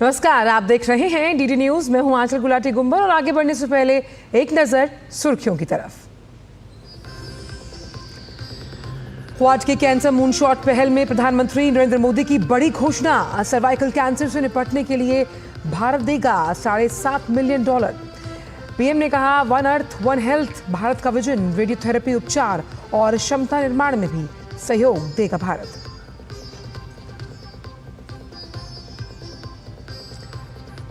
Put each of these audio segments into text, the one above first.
नमस्कार, आप देख रहे हैं डीडी न्यूज। मैं हूं आंचल गुलाटी गुंबर और आगे बढ़ने से पहले एक नजर सुर्खियों की तरफ। क्वाड के कैंसर मूनशॉट पहल में प्रधानमंत्री नरेंद्र मोदी की बड़ी घोषणा। सर्वाइकल कैंसर से निपटने के लिए भारत देगा $7.5 मिलियन। पीएम ने कहा, one earth one health Bharat का विजन। रेडियोथेरेपी उपचार और क्षमता निर्माण में भी सहयोग देगा भारत।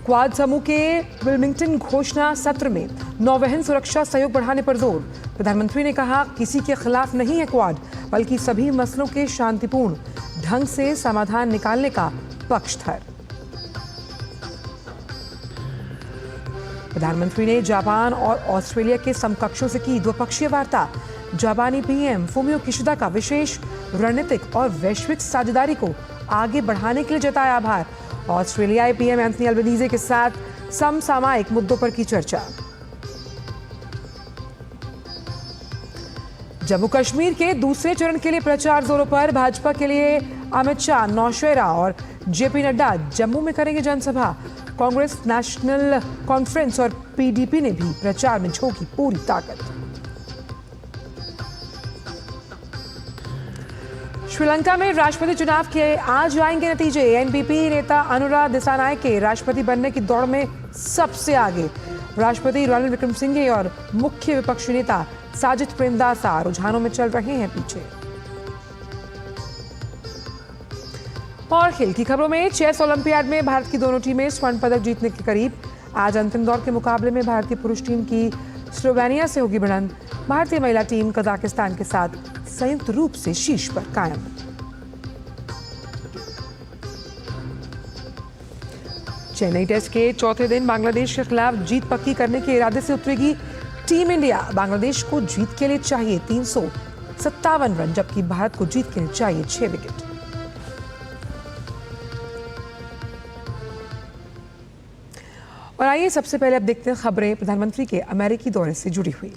क्वाड समूह के विल्मिंगटन घोषणा सत्र में नौवहन सुरक्षा सहयोग बढ़ाने पर जोर। प्रधानमंत्री ने कहा, किसी के खिलाफ नहीं है क्वाड, बल्कि सभी मसलों के शांतिपूर्ण ढंग से समाधान निकालने का पक्षधर। प्रधानमंत्री ने जापान और ऑस्ट्रेलिया के समकक्षों से की द्विपक्षीय वार्ता। जापानी पीएम फुमियो किशिदा का विशेष रणनीतिक और वैश्विक साझेदारी को आगे बढ़ाने के लिए जताया आभार। ऑस्ट्रेलियाई पीएम एंथनी अल्बनीजे के साथ समसामयिक मुद्दों पर की चर्चा। जम्मू कश्मीर के दूसरे चरण के लिए प्रचार जोरों पर। भाजपा के लिए अमित शाह, नौशेरा और जेपी नड्डा जम्मू में करेंगे जनसभा। कांग्रेस नेशनल कॉन्फ्रेंस और पीडीपी ने भी प्रचार में झोंकी पूरी ताकत। श्रीलंका में राष्ट्रपति चुनाव के आज आएंगे नतीजे। एनपीपी नेता अनुरा दिसानायके राष्ट्रपति बनने की दौड़ में सबसे आगे। राष्ट्रपति रणिल विक्रमसिंघे और मुख्य विपक्षी नेता साजिद प्रेमदासा रुझानों में चल रहे हैं पीछे। और खेल की खबरों में, चेस ओलंपियाड में भारत की दोनों टीमें स्वर्ण पदक जीतने के करीब। आज अंतिम दौर के मुकाबले में भारतीय पुरुष टीम की स्लोवेनिया से होगी भिड़ंत। भारतीय महिला टीम कजाकिस्तान के साथ संयुक्त रूप से शीर्ष पर कायम। चेन्नई टेस्ट के चौथे दिन बांग्लादेश के खिलाफ जीत पक्की करने के इरादे से उतरेगी टीम इंडिया। बांग्लादेश को जीत के लिए चाहिए 357 रन, जबकि भारत को जीत के लिए चाहिए 6 विकेट। और आइए सबसे पहले अब देखते हैं खबरें प्रधानमंत्री के अमेरिकी दौरे से जुड़ी हुई।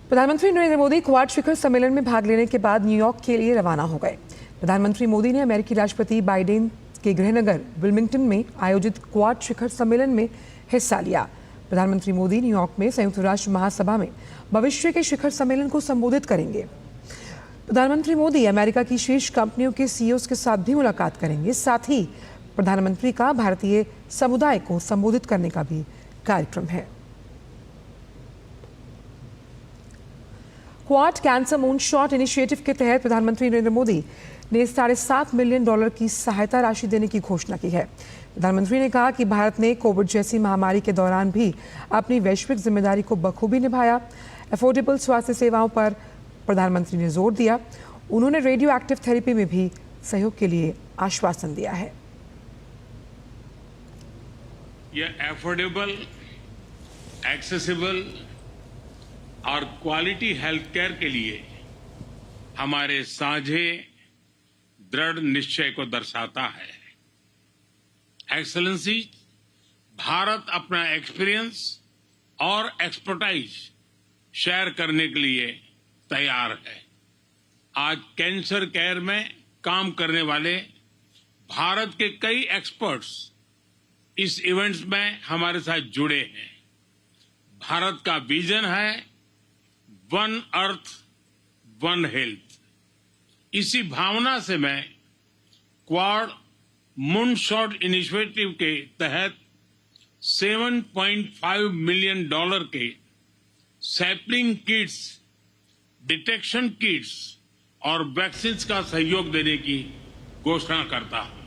प्रधानमंत्री नरेंद्र मोदी क्वाड शिखर सम्मेलन में भाग लेने के बाद न्यूयॉर्क के लिए रवाना हो गए। प्रधानमंत्री मोदी ने अमेरिकी राष्ट्रपति बाइडेन के गृहनगर विल्मिंगटन में आयोजित क्वाड शिखर सम्मेलन में हिस्सा लिया। प्रधानमंत्री मोदी न्यूयॉर्क में संयुक्त राष्ट्र महासभा में भविष्य के शिखर सम्मेलन को संबोधित करेंगे। प्रधानमंत्री मोदी अमेरिका की शीर्ष कंपनियों के सीईओज के साथ भी मुलाकात करेंगे। साथ ही प्रधानमंत्री का भारतीय समुदाय को संबोधित करने का भी कार्यक्रम है। क्वाड कैंसर मूनशॉट इनिशिएटिव के तहत प्रधानमंत्री नरेंद्र मोदी ने $7.5 मिलियन की सहायता राशि देने की घोषणा की है। प्रधानमंत्री ने कहा कि भारत ने कोविड जैसी महामारी के दौरान भी अपनी वैश्विक जिम्मेदारी को बखूबी निभाया। अफोर्डेबल स्वास्थ्य सेवाओं पर प्रधानमंत्री ने जोर दिया। उन्होंने रेडियो एक्टिव थेरेपी में भी सहयोग के लिए आश्वासन दिया है। यह अफोर्डेबल, एक्सेसिबल और क्वालिटी हेल्थ केयर के लिए हमारे साझे दृढ़ निश्चय को दर्शाता है। एक्सेलेंसी, भारत अपना एक्सपीरियंस और एक्सपर्टाइज शेयर करने के लिए तैयार है। आज कैंसर केयर में काम करने वाले भारत के कई एक्सपर्ट्स इस इवेंट्स में हमारे साथ जुड़े हैं। भारत का विजन है वन अर्थ वन हेल्थ। इसी भावना से मैं क्वाड मूनशॉट इनिशिएटिव के तहत $7.5 मिलियन के सैपलिंग किट्स, डिटेक्शन किट्स और वैक्सीन का सहयोग देने की घोषणा करता हूं।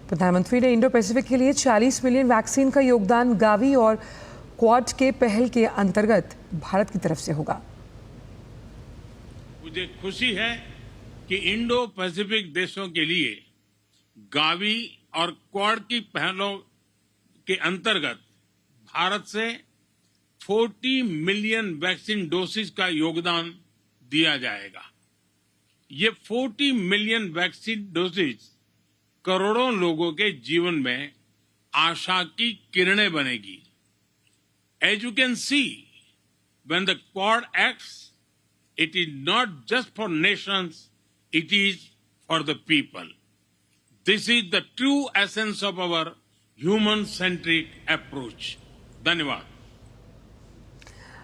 प्रधानमंत्री ने इंडो पैसिफिक के लिए 40 मिलियन वैक्सीन का योगदान गावी और क्वाड के पहल के अंतर्गत भारत की तरफ से होगा। मुझे खुशी है कि इंडो पैसिफिक देशों के लिए गावी और क्वाड की पहलों के अंतर्गत भारत से 40 मिलियन वैक्सीन डोसेज का योगदान दिया जाएगा। ये 40 मिलियन वैक्सीन डोसेज करोड़ों लोगों के जीवन में आशा की किरणें बनेगी. As you can see, when the Quad acts, it is not just for nations, it is for the people. This is the true essence of our human-centric approach. धन्यवाद.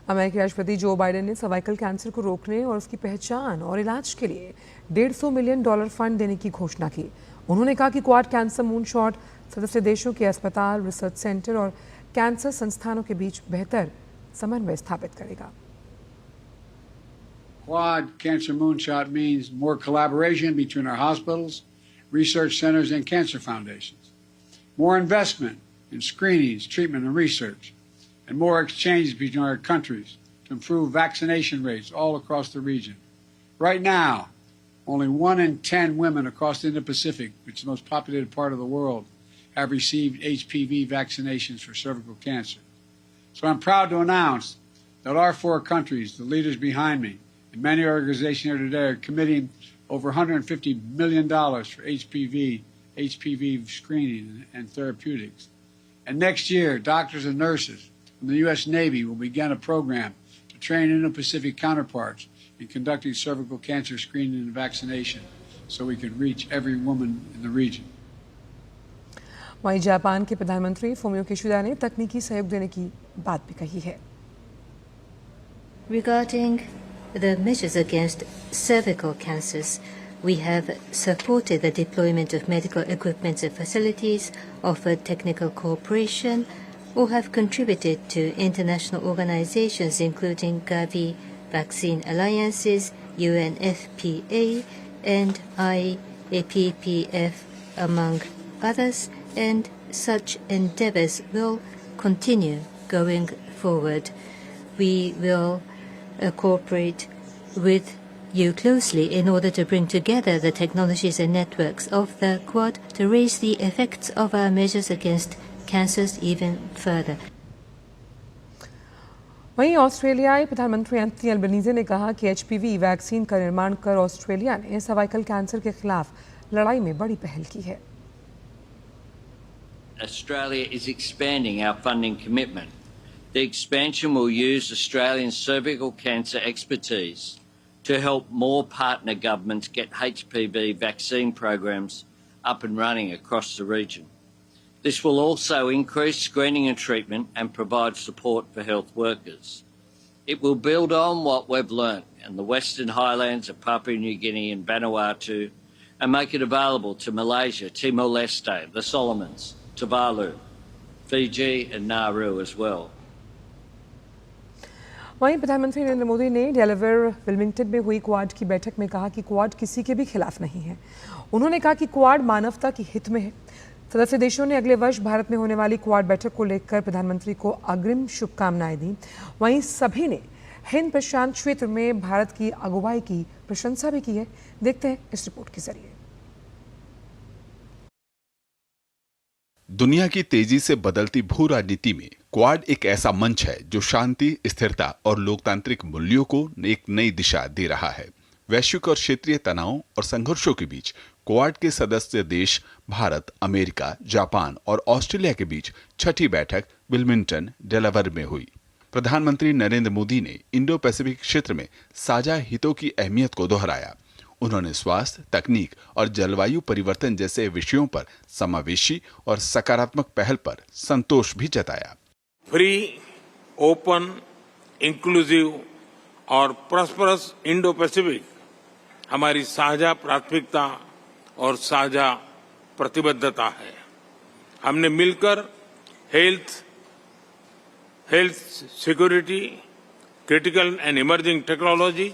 अमेरिकी राष्ट्रपति जो बाइडेन ने सर्वाइकल कैंसर को रोकने और उसकी पहचान और इलाज के लिए $150 मिलियन फंड देने की घोषणा की. उन्होंने कहा कि क्वाड कैंसर मूनशॉट सदस्य देशों के अस्पताल, रिसर्च सेंटर और कैंसर संस्थानों के बीच बेहतर समन्वय स्थापित करेगा. Quad Cancer Moonshot means more collaboration between our hospitals, research centers, and cancer foundations. More investment in screenings, treatment, and research, and more exchanges between our countries to improve vaccination rates all across the region. Right now, only 1 in 10 women across the Indo-Pacific, which is the most populated part of the world, have received HPV vaccinations for cervical cancer. So I'm proud to announce that our 4 countries, the leaders behind me, and many organizations here today are committing over $150 million for HPV screening and therapeutics. And next year, doctors and nurses from the U.S. Navy will begin a program to train Indo-Pacific counterparts in conducting cervical cancer screening and vaccination so we can reach every woman in the region. वहीं Japan के प्रधानमंत्री Fumio Kishida ने तकनीकी सहयोग देने की बात भी कही है. Regarding the measures against cervical cancers, we have supported the deployment of medical equipment and facilities, offered technical cooperation, or have contributed to international organizations including Gavi Vaccine Alliances, UNFPA, and IAPPF, among others, and such endeavors will continue going forward. We will cooperate with you closely in order to bring together the technologies and networks of the Quad to raise the effects of our measures against cancers even further. वहीं ऑस्ट्रेलियाई प्रधानमंत्री Anthony अल्बनीज़े ने कहा कि HPV vaccine का निर्माण कर Australia ने सर्वाइकल कैंसर के खिलाफ लड़ाई में बड़ी पहल की है. Australia is expanding our funding commitment. The expansion will use Australian cervical cancer expertise to help more partner governments get HPV vaccine programs up and running across the region. This will also increase screening and treatment and provide support for health workers. It will build on what we've learnt in the Western Highlands of Papua New Guinea and Vanuatu and make it available to Malaysia, Timor-Leste, the Solomons, Tuvalu, Fiji and Nauru as well. वहीं प्रधानमंत्री नरेंद्र मोदी ने Delaware Wilmington में हुई quad की बैठक में कहा कि क्वाड किसी के भी खिलाफ नहीं है. उन्होंने कहा कि क्वाड मानवता के हित में है. सदस्य देशों ने अगले वर्ष भारत में होने वाली क्वाड बैठक को लेकर प्रधानमंत्री को अग्रिम शुभकामनाएं दी. वहीं सभी ने हिंद प्रशांत क्षेत्र में भारत की अगुवाई की प्रशंसा भी की है. देखते हैं इस रिपोर्ट के जरिए. दुनिया की तेजी से बदलती भू राजनीति में क्वाड एक ऐसा मंच है जो शांति, स्थिरता और लोकतांत्रिक मूल्यों को एक नई दिशा दे रहा है. वैश्विक और क्षेत्रीय तनाव और संघर्षों के बीच क्वाड के सदस्य देश भारत, अमेरिका, जापान और ऑस्ट्रेलिया के बीच छठी बैठक विल्मिंगटन, डेलावेयर में हुई. प्रधानमंत्री नरेंद्र मोदी ने इंडो पैसिफिक क्षेत्र में साझा हितों की अहमियत को दोहराया. उन्होंने स्वास्थ्य, तकनीक और जलवायु परिवर्तन जैसे विषयों पर समावेशी और सकारात्मक पहल पर संतोष भी जताया. फ्री, ओपन, इंक्लूसिव और प्रॉस्परस इंडो पैसिफिक हमारी साझा प्राथमिकता और साझा प्रतिबद्धता है. हमने मिलकर health security, critical and emerging technologies,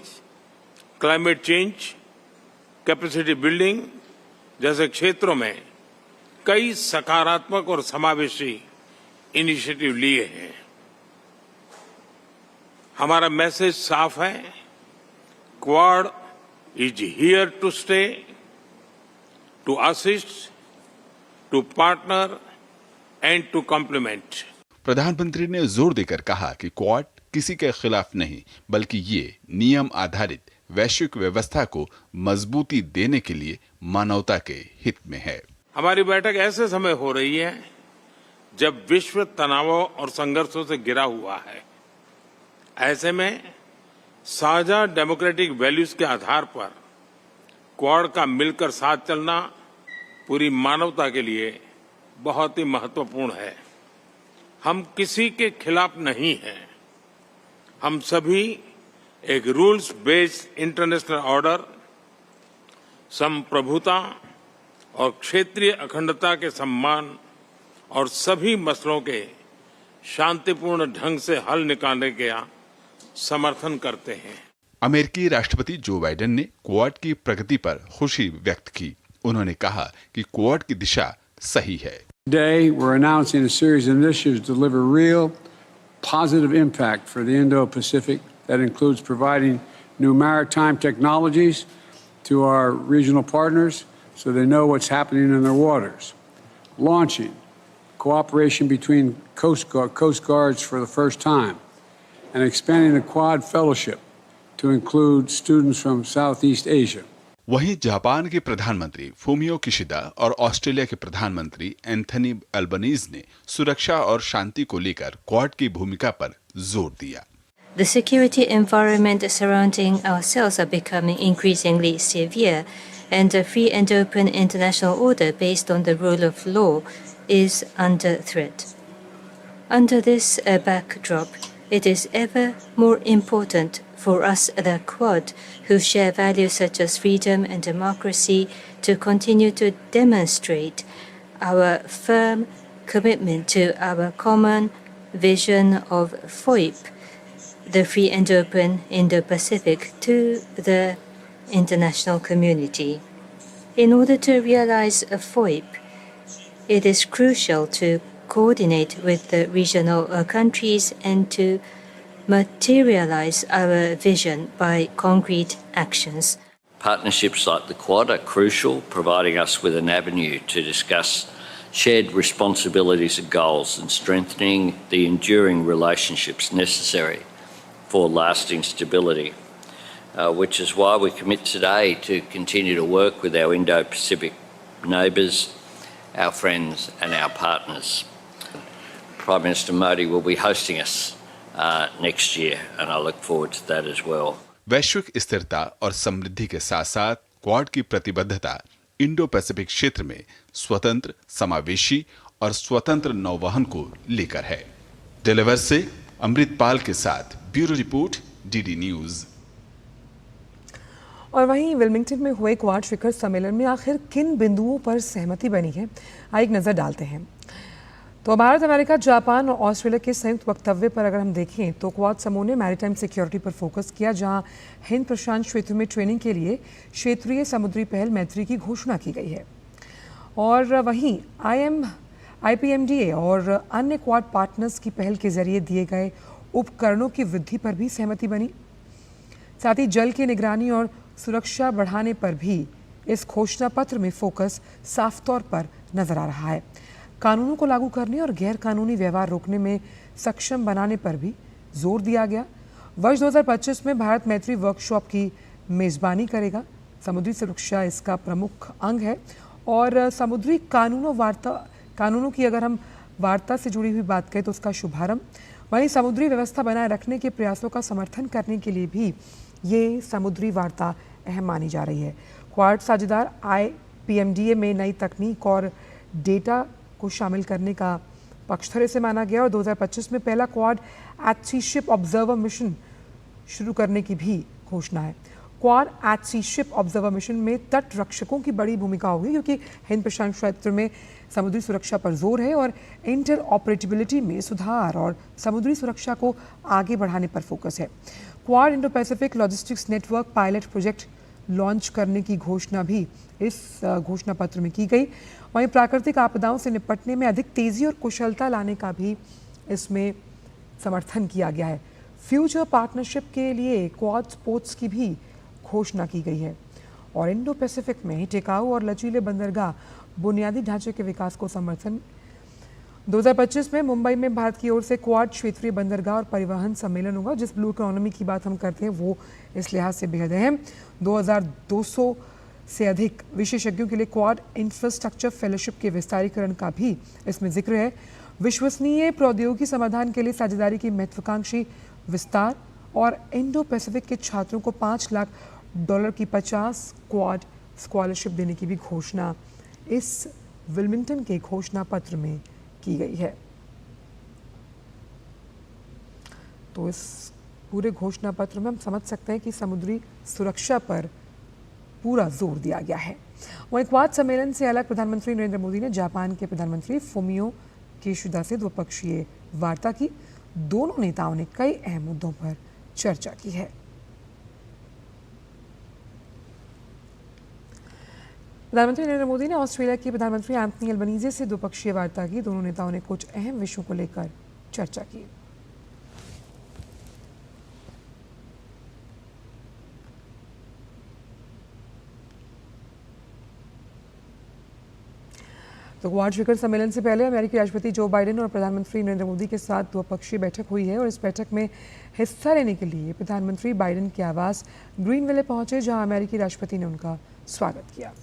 climate change, capacity building जैसे क्षेत्रों में कई सकारात्मक और समावेशी इनिशिएटिव लिए हैं. हमारा मैसेज साफ है. Quad is here to stay, to assist, to partner and to complement. प्रधानमंत्री ने जोर देकर कहा कि क्वाड किसी के खिलाफ नहीं, बल्कि ये नियम आधारित वैश्विक व्यवस्था को मजबूती देने के लिए मानवता के हित में है. हमारी बैठक ऐसे समय हो रही है जब विश्व तनावों और संघर्षों से घिरा हुआ है। ऐसे में साझा डेमोक्रेटिक वैल्यूज के आधार पर क्वाड का मिलकर साथ चलना पूरी मानवता के लिए बहुत ही महत्वपूर्ण है। हम किसी के खिलाफ नहीं हैं। हम सभी एक रूल्स बेस्ड इंटरनेशनल ऑर्डर, संप्रभुता और क्षेत्रीय अखंडता के सम्मान और सभी मसलों के शांतिपूर्ण ढंग से हल निकालने का समर्थन करते हैं। अमेरिकी राष्ट्रपति जो बाइडेन ने क्वाड की प्रगति पर खुशी व्यक्त की। उन्होंने कहा कि क्वाड की दिशा सही है। Today, we're announcing a series of initiatives to deliver real, positive impact for the Indo-Pacific that includes providing new maritime technologies to our regional partners so they know what's happening in their waters, launching cooperation between coast guards for the first time, and expanding the Quad Fellowship to include students from Southeast Asia. वहीं Japan के प्रधानमंत्री Fumio Kishida और Australia के प्रधानमंत्री Anthony Albanese ने सुरक्षा और शांति को लेकर क्वाड की भूमिका पर जोर दिया। The security environment surrounding ourselves are becoming increasingly severe, and a free and open international order based on the rule of law is under threat. Under this backdrop, it is ever more important for us, the Quad, who share values such as freedom and democracy, to continue to demonstrate our firm commitment to our common vision of FOIP, the free and open Indo-Pacific, to the international community. In order to realize a FOIP, it is crucial to coordinate with the regional countries and to materialize our vision by concrete actions. Partnerships like the Quad are crucial, providing us with an avenue to discuss shared responsibilities and goals and strengthening the enduring relationships necessary for lasting stability, which is why we commit today to continue to work with our Indo-Pacific neighbours, our friends and our partners. Prime Minister Modi will be hosting us next year, and I look forward to that as well. वैश्विक स्थिरता और समृद्धि के साथ साथ quad की प्रतिबद्धता Indo Pacific क्षेत्र में स्वतंत्र, समावेशी और स्वतंत्र नौवहन को लेकर है। डिलीवर से अमृतपाल के साथ ब्यूरो रिपोर्ट, डीडी न्यूज। और वहीं विल्मिंगटन में हुए क्वाड शिखर सम्मेलन में आखिर किन बिंदुओं पर सहमति बनी है, आइए एक नज़र डालते हैं। तो भारत, अमेरिका, जापान और ऑस्ट्रेलिया के संयुक्त वक्तव्य पर अगर हम देखें तो क्वाड समूह ने मैरीटाइम सिक्योरिटी पर फोकस किया, जहां हिंद प्रशांत क्षेत्र में ट्रेनिंग के लिए क्षेत्रीय समुद्री पहल मैत्री की घोषणा की गई है। और वहीं IPMDA और अन्य क्वाड पार्टनर्स की पहल के जरिए दिए गए उपकरणों की वृद्धि पर भी सहमति बनी। साथ ही जल की निगरानी और सुरक्षा बढ़ाने पर भी इस घोषणा पत्र में फोकस साफ तौर पर नजर आ रहा है। कानूनों को लागू करने और गैर कानूनी व्यवहार रोकने में सक्षम बनाने पर भी जोर दिया गया। वर्ष 2025 में भारत मैत्री वर्कशॉप की मेजबानी करेगा। समुद्री सुरक्षा इसका प्रमुख अंग है और समुद्री कानूनों की अगर हम वार्ता से जुड़ी हुई बात करें तो उसका शुभारंभ, वहीं समुद्री व्यवस्था बनाए रखने के प्रयासों का समर्थन करने के लिए भी ये समुद्री वार्ता अहम मानी जा रही है। क्वाड साझेदार IPMDA में नई तकनीक और डेटा को शामिल करने का पक्षधर से माना गया और 2025 में पहला क्वाड एट सी शिप ऑब्जर्वर मिशन शुरू करने की भी घोषणा है। क्वाड एट सी शिप ऑब्जर्वर मिशन में तट रक्षकों की बड़ी भूमिका होगी, क्योंकि हिंद प्रशांत क्षेत्र में समुद्री सुरक्षा पर जोर है और इंटर ऑपरेटिबिलिटी में सुधार और समुद्री सुरक्षा को आगे बढ़ाने पर फोकस है। Quad Indo Pacific logistics network pilot project launch करने की घोषणा भी इस घोषणा पत्र में की गई। वहीं प्राकृतिक आपदाओं से निपटने में अधिक तेजी और कुशलता लाने का भी इसमें समर्थन किया गया है। फ्यूचर पार्टनरशिप के लिए क्वाड स्पोर्ट्स की भी घोषणा की गई है और इंडो पैसिफिक में टिकाऊ और लचीले बंदरगाह बुनियादी ढांचे के विकास को समर्थन। 2025 में मुंबई में भारत की ओर से क्वाड क्षेत्रीय बंदरगाह और परिवहन सम्मेलन होगा। जिस ब्लू इकोनॉमी की बात हम करते हैं वो इस लिहाज से बेहद अहम। 2200 से अधिक विशेषज्ञों के लिए क्वाड इंफ्रास्ट्रक्चर फेलोशिप के विस्तारीकरण का भी इसमें जिक्र है। विश्वसनीय प्रौद्योगिकी समाधान के लिए साझेदारी की महत्वाकांक्षी विस्तार और इंडो पैसिफिक के छात्रों को $5 लाख की 50 क्वाड स्कॉलरशिप देने की भी घोषणा इस विल्मिंगटन के घोषणा पत्र में की गई है। तो इस पूरे घोषणा पत्र में हम समझ सकते हैं कि समुद्री सुरक्षा पर पूरा जोर दिया गया है। वहीं क्वाड सम्मेलन से अलग प्रधानमंत्री नरेंद्र मोदी ने जापान के प्रधानमंत्री फुमियो किशिदा से द्विपक्षीय वार्ता की। दोनों नेताओं ने कई अहम मुद्दों पर चर्चा की है। प्रधानमंत्री नरेंद्र मोदी ने ऑस्ट्रेलिया के प्रधानमंत्री एंथनी अल्बनीज़े से द्विपक्षीय वार्ता की। दोनों नेताओं ने कुछ अहम विषयों को लेकर चर्चा की। तो क्वाड शिखर सम्मेलन से पहले अमेरिकी राष्ट्रपति जो बाइडेन और प्रधानमंत्री नरेंद्र मोदी के साथ द्विपक्षीय बैठक हुई है और इस बैठक में हिस्सा लेने के लिए प्रधानमंत्री बाइडेन के आवास ग्रीनविले पहुंचे, जहां अमेरिकी राष्ट्रपति ने उनका स्वागत किया।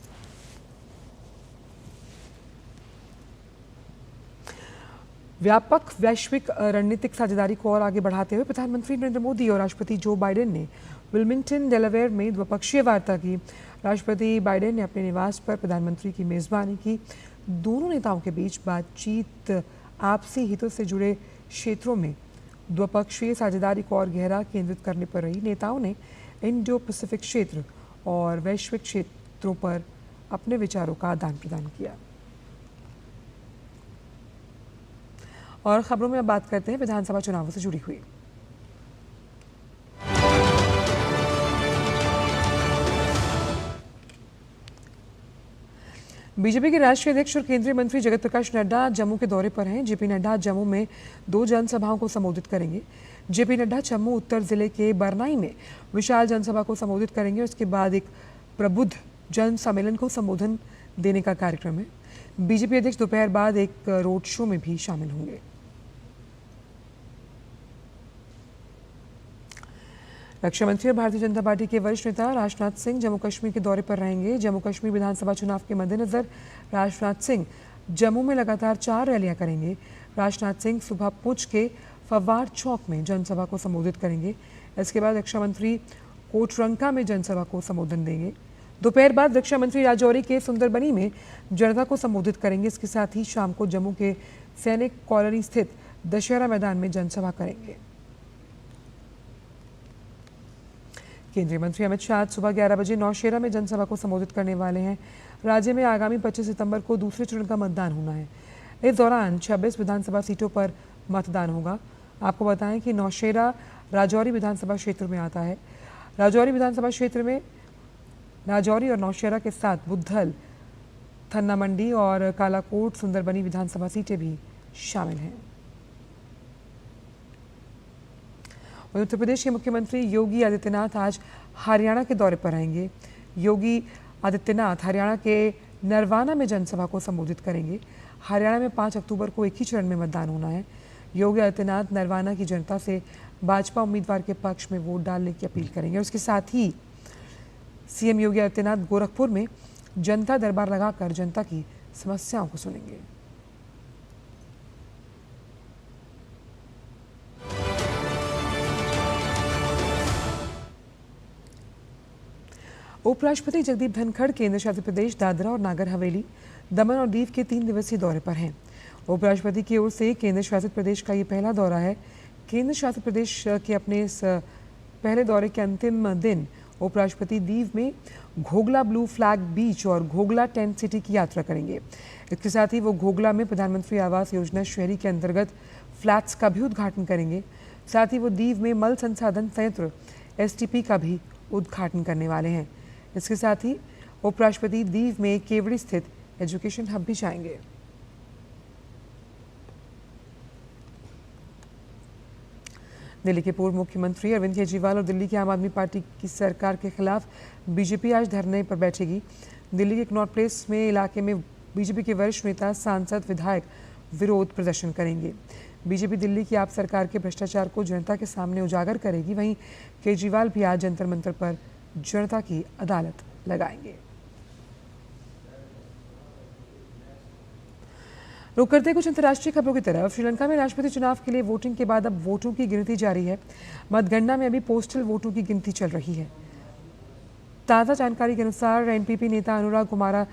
व्यापक वैश्विक रणनीतिक साझेदारी को और आगे बढ़ाते हुए प्रधानमंत्री नरेंद्र मोदी और राष्ट्रपति जो बाइडेन ने विल्मिंगटन, डेलावेयर में द्विपक्षीय वार्ता की। राष्ट्रपति बाइडेन ने अपने निवास पर प्रधानमंत्री की मेजबानी की। दोनों नेताओं के बीच बातचीत आपसी हितों से जुड़े क्षेत्रों में द्विपक्षीय साझेदारी को और गहरा केंद्रित करने पर रही। नेताओं ने इंडो पैसिफिक क्षेत्र और वैश्विक क्षेत्रों पर अपने विचारों का आदान प्रदान किया। और खबरों में अब बात करते हैं विधानसभा चुनावों से जुड़ी हुई। बीजेपी के राष्ट्रीय अध्यक्ष और केंद्रीय मंत्री जगत प्रकाश नड्डा जम्मू के दौरे पर हैं। जेपी नड्डा जम्मू में 2 जनसभाओं को संबोधित करेंगे। जेपी नड्डा जम्मू उत्तर जिले के बरनाई में विशाल जनसभा को संबोधित करेंगे। उसके बाद एक प्रबुद्ध जन सम्मेलन को संबोधन देने का कार्यक्रम है। बीजेपी अध्यक्ष दोपहर बाद एक रोड शो में भी शामिल होंगे। रक्षा मंत्री और भारतीय जनता पार्टी के वरिष्ठ नेता राजनाथ सिंह जम्मू कश्मीर के दौरे पर रहेंगे। जम्मू कश्मीर विधानसभा चुनाव के मद्देनजर राजनाथ सिंह जम्मू में लगातार 4 रैलियां करेंगे। राजनाथ सिंह सुबह पुंछ के फव्वार चौक में जनसभा को संबोधित करेंगे। इसके बाद रक्षा मंत्री कोटरंका में जनसभा को संबोधन देंगे। दोपहर बाद रक्षा मंत्री राजौरी के सुंदरबनी में जनता को संबोधित करेंगे। इसके साथ ही शाम को जम्मू के सैनिक कॉलोनी स्थित दशहरा मैदान में जनसभा करेंगे। केंद्रीय मंत्री अमित शाह आज सुबह 11 बजे नौशेरा में जनसभा को संबोधित करने वाले हैं। राज्य में आगामी 25 सितंबर को दूसरे चरण का मतदान होना है। इस दौरान 26 विधानसभा सीटों पर मतदान होगा। आपको बताएं कि नौशेरा राजौरी विधानसभा क्षेत्र में आता है। राजौरी विधानसभा क्षेत्र में राजौरी और नौशेरा के साथ बुद्धल, थन्ना मंडी और कालाकोट सुंदरबनी विधानसभा सीटें भी शामिल हैं। उत्तर प्रदेश के मुख्यमंत्री योगी आदित्यनाथ आज हरियाणा के दौरे पर आएंगे। योगी आदित्यनाथ हरियाणा के नरवाना में जनसभा को संबोधित करेंगे। हरियाणा में 5 अक्टूबर को एक ही चरण में मतदान होना है। योगी आदित्यनाथ नरवाना की जनता से भाजपा उम्मीदवार के पक्ष में वोट डालने की अपील करेंगे। उसके साथ ही सीएम योगी आदित्यनाथ गोरखपुर में जनता दरबार लगाकर जनता की समस्याओं को सुनेंगे। उपराष्ट्रपति जगदीप धनखड़ केंद्र शासित प्रदेश दादरा और नागर हवेली, दमन और दीव के 3 दिवसीय दौरे पर हैं। उपराष्ट्रपति की ओर से केंद्र शासित प्रदेश का ये पहला दौरा है। केंद्र शासित प्रदेश के अपने इस पहले दौरे के अंतिम दिन उपराष्ट्रपति दीव में घोगला ब्लू फ्लैग बीच और घोगला टेंट सिटी की यात्रा करेंगे। इसके साथ ही वो घोगला में प्रधानमंत्री आवास योजना शहरी के अंतर्गत फ्लैट्स का भी उद्घाटन करेंगे। साथ ही वो दीव में मल संसाधन संयंत्र STP का भी उद्घाटन करने वाले हैं। इसके साथ ही उपराष्ट्रपति दीव में केवड़ी स्थित एजुकेशन हब भी जाएंगे। दिल्ली के पूर्व मुख्यमंत्री अरविंद केजरीवाल और दिल्ली की आम आदमी पार्टी की सरकार के खिलाफ बीजेपी आज धरने पर बैठेगी। दिल्ली के कनॉट प्लेस में इलाके में बीजेपी के वरिष्ठ नेता, सांसद, विधायक विरोध प्रदर्शन करेंगे। बीजेपी दिल्ली की आप सरकार के भ्रष्टाचार को जनता के सामने उजागर करेगी। वहीं केजरीवाल भी आज जंतर मंतर पर जनता की अदालत लगाएंगे। रुक करते कुछ अंतर्राष्ट्रीय खबरों की तरफ। श्रीलंका में राष्ट्रपति चुनाव के लिए वोटिंग के बाद अब वोटों की गिनती जारी है। मतगणना में अभी पोस्टल वोटों की गिनती चल रही है। ताज़ा जानकारी के अनुसार एनपीपी नेता अनुराग कुमारा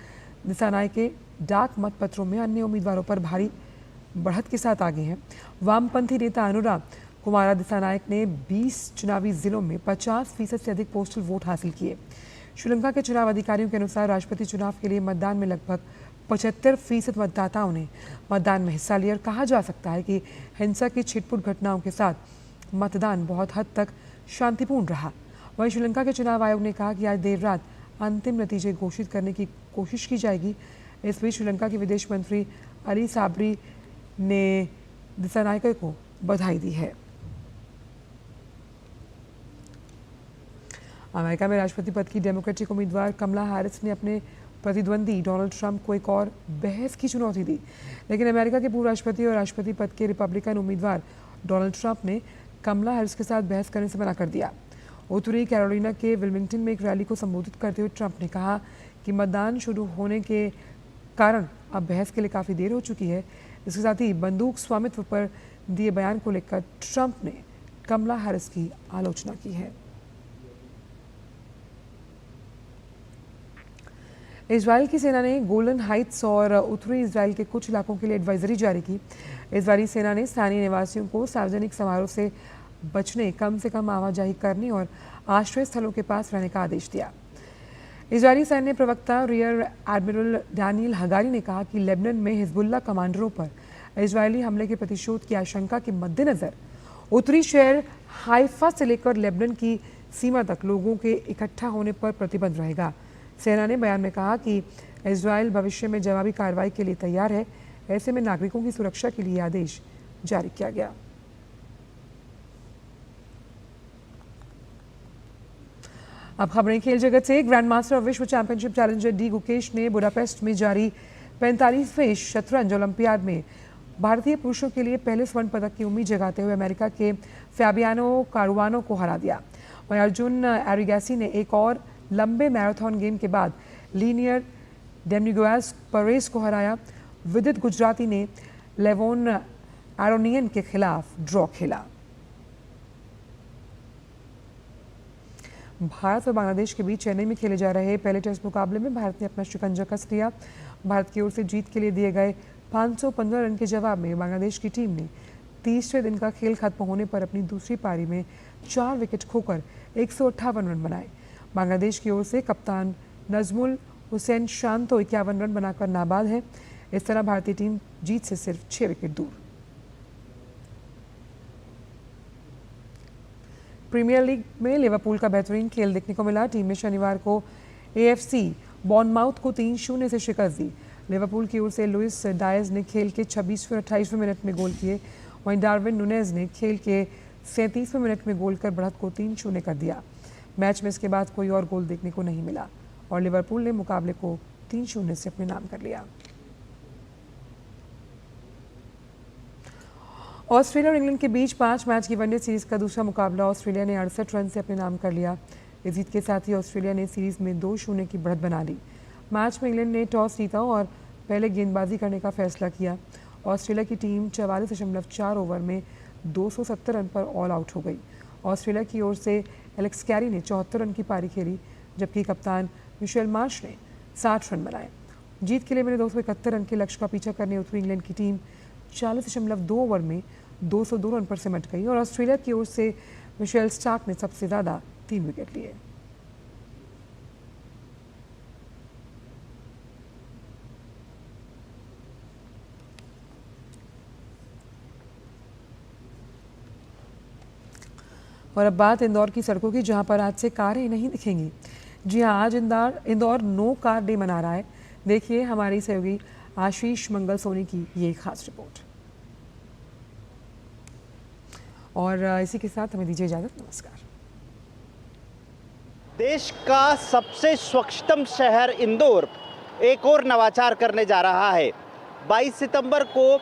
दिसानायके डाक मतपत्रों में अन्य उम्मीदवारों पर भारी बढ़त के साथ आगे हैं। वामपंथी नेता अनुराग कुमारा दिसानायक ने 20 चुनावी जिलों में 50% से अधिक पोस्टल वोट हासिल किए। श्रीलंका के चुनाव अधिकारियों के अनुसार राष्ट्रपति चुनाव के लिए मतदान में लगभग 75% मतदाताओं ने मतदान में हिस्सा लिया और कहा जा सकता है कि हिंसा की छिटपुट घटनाओं के साथ मतदान बहुत हद तक शांतिपूर्ण रहा। वहीं श्रीलंका के चुनाव आयोग ने कहा कि आज देर रात अंतिम नतीजे घोषित करने की कोशिश की जाएगी। इस बीच श्रीलंका के विदेश मंत्री अली साबरी ने दिसानायके को बधाई दी है। अमेरिका में राष्ट्रपति पद की डेमोक्रेटिक उम्मीदवार कमला हैरिस ने अपने प्रतिद्वंदी डोनाल्ड ट्रंप को एक और बहस की चुनौती दी, लेकिन अमेरिका के पूर्व राष्ट्रपति और राष्ट्रपति पद के रिपब्लिकन उम्मीदवार डोनाल्ड ट्रंप ने कमला हैरिस के साथ बहस करने से मना कर दिया। उत्तरी कैरोलिना के विल्मिंगटन में एक रैली को संबोधित करते हुए ट्रंप ने कहा कि मतदान शुरू होने के कारण अब बहस के लिए काफ़ी देर हो चुकी है। इसके साथ ही बंदूक स्वामित्व पर दिए बयान को लेकर ट्रंप ने कमला हैरिस की आलोचना की है। इजराइल की सेना ने गोलन हाइट्स और उत्तरी इजराइल के कुछ इलाकों के लिए एडवाइजरी जारी की। इजरायली सेना ने स्थानीय निवासियों को सार्वजनिक समारोह से बचने, कम से कम आवाजाही करने और आश्रय स्थलों के पास रहने का आदेश दिया। इजरायली सैन्य प्रवक्ता रियर एडमिरल डैनियल हगारी ने कहा कि लेबनान में हिजबुल्लाह कमांडरों पर इजरायली हमले के प्रतिशोध की आशंका के मद्देनजर उत्तरी शहर हाइफा से लेकर लेबनान की सीमा तक लोगों के इकट्ठा होने पर प्रतिबंध रहेगा। सेना ने बयान में कहा कि इजराइल भविष्य में जवाबी कार्रवाई के लिए तैयार है। ऐसे में नागरिकों की सुरक्षा के लिए आदेश जारी किया गया। अब खबरें खेल जगत से। ग्रैंड मास्टर ऑफ विश्व चैंपियनशिप चैलेंजर डी गुकेश ने बुडापेस्ट में जारी 45वें शतरंज ओलंपियाड में भारतीय पुरुषों के लिए पहले स्वर्ण पदक की उम्मीद जगाते हुए अमेरिका के फैबियानो कारुआनो को हरा दिया। वहीं अर्जुन एरिगैसी ने एक और लंबे मैराथन गेम के बाद लीनियर डेमिगोस परेस को हराया। विदित गुजराती ने लेवोन एरोनियन के खिलाफ ड्रॉ खेला। भारत और बांग्लादेश के बीच चेन्नई में खेले जा रहे पहले टेस्ट मुकाबले में भारत ने अपना शिकंजा कस लिया। भारत की ओर से जीत के लिए दिए गए 515 रन के जवाब में बांग्लादेश की टीम ने तीसरे दिन का खेल खत्म होने पर अपनी दूसरी पारी में 4 विकेट खोकर 158 रन बनाए। बांग्लादेश की ओर से कप्तान नजमुल हुसैन शांतो 51 रन बनाकर नाबाद है। इस तरह भारतीय टीम जीत से सिर्फ 6 विकेट दूर। प्रीमियर लीग में लिवरपूल का बेहतरीन खेल देखने को मिला। टीम ने शनिवार को एएफसी बॉर्नमाउथ को 3-0 से शिकस्त दी। लिवरपूल की ओर से लुइस डायज ने खेल के 26वें और 28वें मिनट में गोल किए। वहीं डार्विन नुनेज ने खेल के 37वें मिनट में गोल कर बढ़त को 3-0 कर दिया। मैच में इसके बाद कोई और गोल देखने को नहीं मिला और लिवरपूल ने मुकाबले को 3-0 से अपने नाम कर लिया। ऑस्ट्रेलिया और इंग्लैंड के बीच 5 मैच की वनडे सीरीज का दूसरा मुकाबला ऑस्ट्रेलिया ने 68 रन से अपने नाम कर लिया। इस जीत के साथ ही ऑस्ट्रेलिया ने सीरीज में 2-0 की बढ़त बना ली। मैच में इंग्लैंड ने टॉस जीता और पहले गेंदबाजी करने का फैसला किया। ऑस्ट्रेलिया की टीम 44.4 ओवर में 270 रन पर ऑल आउट हो गई। ऑस्ट्रेलिया की ओर से एलेक्स कैरी ने 74 रन की पारी खेली, जबकि कप्तान मिशेल मार्श ने 60 रन बनाए। जीत के लिए मैंने 271 रन के लक्ष्य का पीछा करने उतरी इंग्लैंड की टीम 40.2 ओवर में 202 रन पर सिमट गई और ऑस्ट्रेलिया की ओर से मिशेल स्टार्क ने सबसे ज़्यादा 3 विकेट लिए। और अब बात इंदौर की सड़कों की, जहां पर आज से कारें नहीं दिखेंगी। जी हां, आज इंदौर नो कार डे मना रहा है। देखिए हमारी सहयोगी आशीष मंगल सोनी की ये खास रिपोर्ट। और इसी के साथ हमें दीजिए इजाजत। नमस्कार। देश का सबसे स्वच्छतम शहर इंदौर एक और नवाचार करने जा रहा है। 22 सितंबर को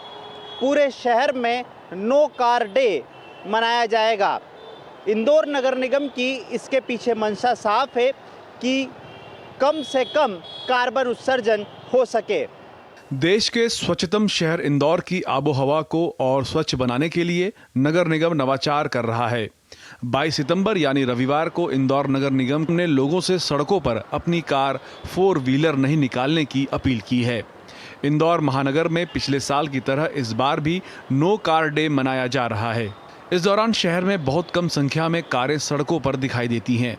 पूरे शहर में नो कार डे मनाया जाएगा। इंदौर नगर निगम की इसके पीछे मंशा साफ है कि कम से कम कार्बन उत्सर्जन हो सके। देश के स्वच्छतम शहर इंदौर की आबोहवा को और स्वच्छ बनाने के लिए नगर निगम नवाचार कर रहा है। 22 सितंबर यानी रविवार को इंदौर नगर निगम ने लोगों से सड़कों पर अपनी कार 4 व्हीलर नहीं निकालने की अपील की है। इंदौर महानगर में पिछले साल की तरह इस बार भी नो कार डे मनाया जा रहा है। इस दौरान शहर में बहुत कम संख्या में कारें सड़कों पर दिखाई देती हैं।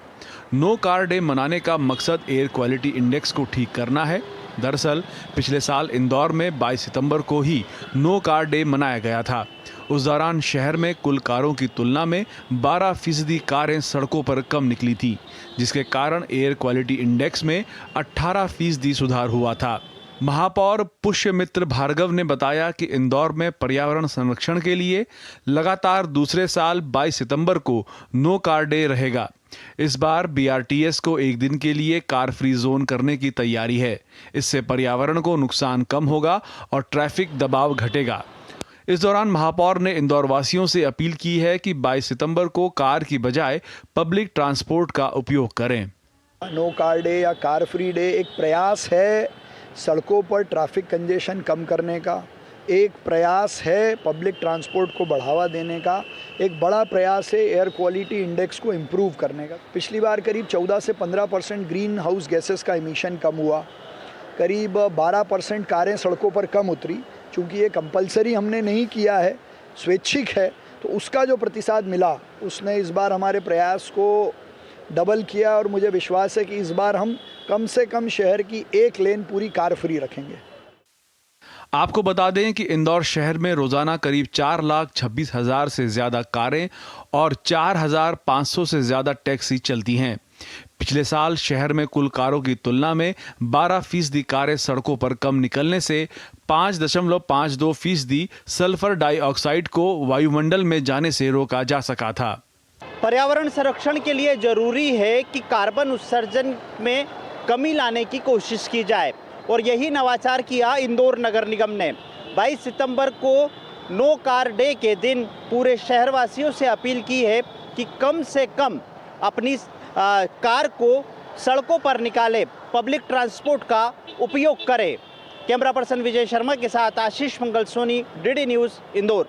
नो कार डे मनाने का मकसद एयर क्वालिटी इंडेक्स को ठीक करना है। दरअसल पिछले साल इंदौर में 22 सितंबर को ही नो कार डे मनाया गया था। उस दौरान शहर में कुल कारों की तुलना में 12% कारें सड़कों पर कम निकली थी, जिसके कारण एयर क्वालिटी इंडेक्स में 18% सुधार हुआ था। महापौर पुष्यमित्र भार्गव ने बताया कि इंदौर में पर्यावरण संरक्षण के लिए लगातार दूसरे साल 22 सितंबर को नो कार डे रहेगा। इस बार बीआरटीएस को एक दिन के लिए कार फ्री जोन करने की तैयारी है। इससे पर्यावरण को नुकसान कम होगा और ट्रैफिक दबाव घटेगा। इस दौरान महापौर ने इंदौर वासियों से अपील की है कि 22 सितंबर को कार की बजाय पब्लिक ट्रांसपोर्ट का उपयोग करें। नो कार डे या कार फ्री डे एक प्रयास है सड़कों पर ट्रैफिक कंजेशन कम करने का, एक प्रयास है पब्लिक ट्रांसपोर्ट को बढ़ावा देने का, एक बड़ा प्रयास है एयर क्वालिटी इंडेक्स को इम्प्रूव करने का। पिछली बार करीब 14 से 15% ग्रीन हाउस गैसेस का इमिशन कम हुआ, करीब 12% कारें सड़कों पर कम उतरी। चूँकि ये कंपलसरी हमने नहीं किया है, स्वैच्छिक है, तो उसका जो प्रतिसाद मिला उसने इस बार हमारे प्रयास को डबल किया और मुझे विश्वास है कि इस बार हम कम से कम शहर की एक लेन पूरी कार फ्री रखेंगे। आपको बता दें कि इंदौर शहर में रोजाना करीब 4,26,000 से ज्यादा कारें और 4,500 से ज्यादा टैक्सी चलती हैं। पिछले साल शहर में कुल कारों की तुलना में 12% कारें सड़कों पर कम निकलने से 5.52% सल्फर डाइऑक्साइड को वायुमंडल में जाने से रोका जा सका था। पर्यावरण संरक्षण के लिए जरूरी है कि कार्बन उत्सर्जन में कमी लाने की कोशिश की जाए और यही नवाचार किया इंदौर नगर निगम ने। 22 सितंबर को नो कार डे के दिन पूरे शहरवासियों से अपील की है कि कम से कम अपनी कार को सड़कों पर निकाले, पब्लिक ट्रांसपोर्ट का उपयोग करें। कैमरा पर्सन विजय शर्मा के साथ आशीष मंगल सोनी, डीडी न्यूज़, इंदौर।